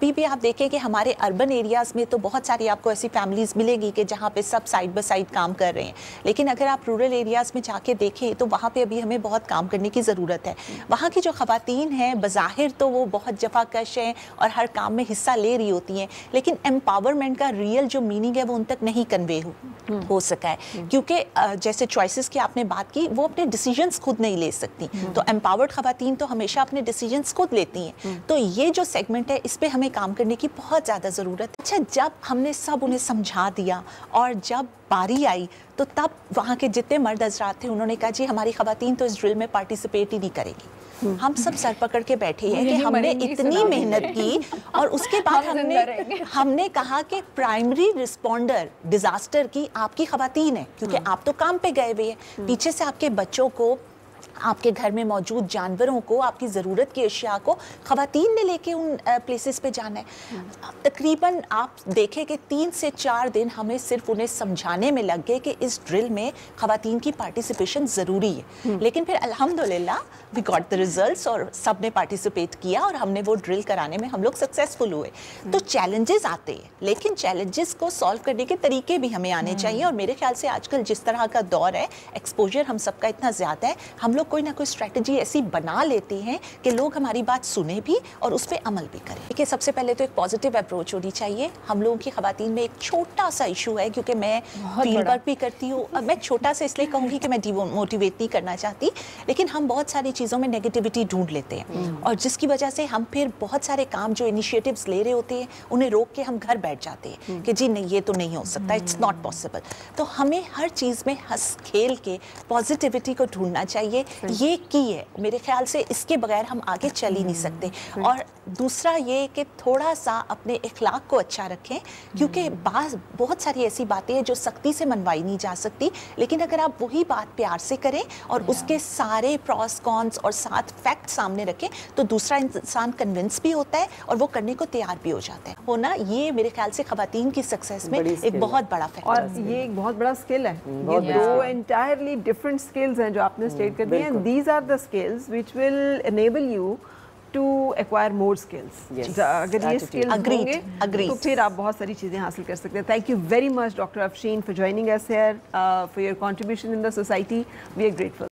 ابھی بھی آپ دیکھیں کہ ہمارے اربن ایریاز میں تو بہت ساری آپ کو ایسی فیملیز ملے گی کہ جہاں پہ سب سائڈ بائی سائڈ کام کر رہے ہیں، لیکن اگر آپ رورل ایریاز میں جا کے دیکھیں تو وہاں پہ ابھی ہمیں بہت کام کرنے کی ضرورت ہے. وہاں کی جو خواتین ہیں بظاہر تو وہ بہت جفا کش ہیں اور ہر کام میں حصہ لے رہی ہوتی ہیں، لیکن امپاورمنٹ کا ریئل جو میننگ ہے وہ ان تک نہیں کنوے ہو سکا ہے، کیونکہ جیسے چوائسز کی آپ نے بات کی، وہ اپنے ڈیسیجنز خود نہیں لے سکتی. تو امپاورڈ خواتین تو ہمیشہ اپنے ڈیسیجنز خود لیتی ہیں. تو یہ جو سیگمنٹ ہے اس پہ ہمیں کام کرنے کی بہت زیادہ ضرورت ہے. اچھا، جب ہم نے سب انہیں سمجھا دیا اور جب باری آئی تو تب وہاں کے جتنے مرد حضرات تھے انہوں نے کہا جی ہماری خواتین تو اس ڈرل میں پارٹیسپیٹ ہی نہیں کرے گی. ہم سب سر پکڑ کے بیٹھے ہیں کہ ہم نے اتنی محنت کی اور اس کے بعد ہم نے کہا کہ پرائمری رسپونڈر ڈیزاسٹر کی آپ کی خواتین ہے، کیونکہ آپ تو کام پہ گئے ہوئے ہیں، پیچھے سے آپ کے بچوں کو، آپ کے گھر میں موجود جانوروں کو، آپ کی ضرورت کی اشیاء کو خواتین نے لے کے ان پلیسز پہ جانا ہے. تقریباً آپ دیکھیں کہ 3 سے 4 دن ہمیں صرف انہیں سمجھانے میں لگ گئے کہ اس ڈرل میں خواتین کی پارٹیسپیشن ضروری ہے. لیکن پھر الحمدللہ وی گاٹ دا ریزلٹس اور سب نے پارٹیسپیٹ کیا اور ہم نے وہ ڈرل کرانے میں ہم لوگ سکسیزفل ہوئے. تو چیلنجز آتے ہیں، لیکن چیلنجز کو سالو کرنے کے طریقے بھی ہمیں آنے چاہیے. اور میرے خیال سے آج کل جس طرح کا دور ہے، ایکسپوجر ہم سب کا اتنا زیادہ ہے، ہم لوگ کوئی نہ کوئی اسٹریٹجی ایسی بنا لیتے ہیں کہ لوگ ہماری بات سنیں بھی اور اس پہ عمل بھی کریں. دیکھیے، سب سے پہلے تو ایک پازیٹیو اپروچ ہونی چاہیے. ہم لوگوں کی خواتین میں ایک چھوٹا سا ایشو ہے، کیونکہ میں فیلڈ ورک بھی کرتی ہوں. اب میں چھوٹا سا اس لیے کہوں گی کہ میں ڈی موٹیویٹ نہیں کرنا چاہتی، لیکن ہم بہت ساری چیزوں میں نیگیٹیوٹی ڈھونڈ لیتے ہیں، اور جس کی وجہ سے ہم پھر بہت سارے کام جو انیشیٹیوز لے رہے ہوتے ہیں انہیں روک کے ہم گھر بیٹھ جاتے ہیں کہ جی نہیں، یہ تو نہیں ہو سکتا، اٹس ناٹ پاسبل. تو ہمیں ہر چیز میں ہنس کھیل کے پازیٹیوٹی کو ڈھونڈنا چاہیے. یہ کی ہے میرے خیال سے، اس کے بغیر ہم آگے چل ہی نہیں سکتے. اور دوسرا یہ کہ تھوڑا سا اپنے اخلاق کو اچھا رکھیں، کیونکہ بہت ساری ایسی باتیں ہیں جو سختی سے منوائی نہیں جا سکتی، لیکن اگر آپ وہی بات پیار سے کریں اور اس کے سارے پروس کونس اور ساتھ فیکٹ سامنے رکھیں تو دوسرا انسان کنونس بھی ہوتا ہے اور وہ کرنے کو تیار بھی ہو جاتا ہے. ہونا یہ میرے خیال سے خواتین کی سکسیس میں ایک بہت بڑا فیکٹر ہے، اور یہ ایک بہت بڑا اسکل ہے. یہ 2 انٹائرلی ڈفرنٹ اسکلز ہیں جو آپ نے اسٹیٹ کر دی ہیں. These are the skills which will enable you to acquire more skills. اگر یہ اسکلز ہوں گے تو پھر آپ بہت ساری چیزیں حاصل کر سکتے ہیں. Thank you very much doctor Afshin for joining us here, for your contribution in the society. We are grateful.